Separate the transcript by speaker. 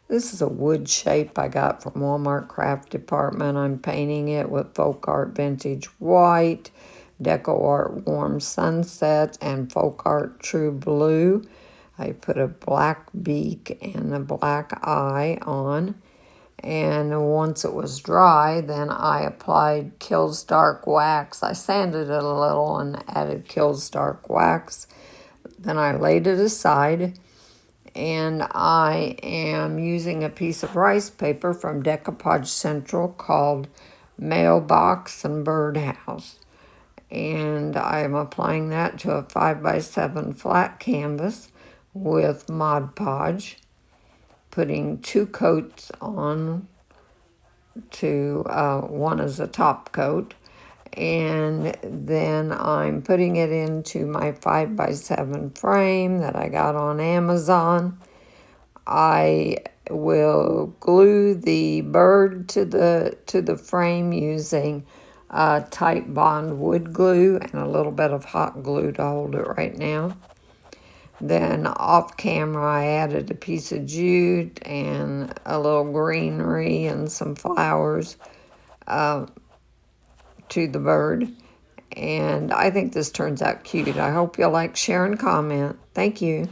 Speaker 1: This is a wood shape I got from Walmart Craft Department. I'm painting it with Folk Art Vintage White, Deco Art Warm Sunset, and Folk Art True Blue. I put a black beak and a black eye on. And once it was dry, then I applied Kills Dark Wax. I sanded it a little and added Kills Dark Wax. Then I laid it aside, and I am using a piece of rice paper from Decoupage Central called Mailbox and Birdhouse. And I am applying that to a 5x7 flat canvas with Mod Podge, putting 2 coats on to one as a top coat, and then I'm putting it into my 5x7 frame that I got on Amazon. I will glue the bird to the frame using tight bond wood glue and a little bit of hot glue to hold it right now. Then off camera, I added a piece of jute and a little greenery and some flowers to the bird. And I think this turns out cute. I hope you'll like, share, and comment. Thank you.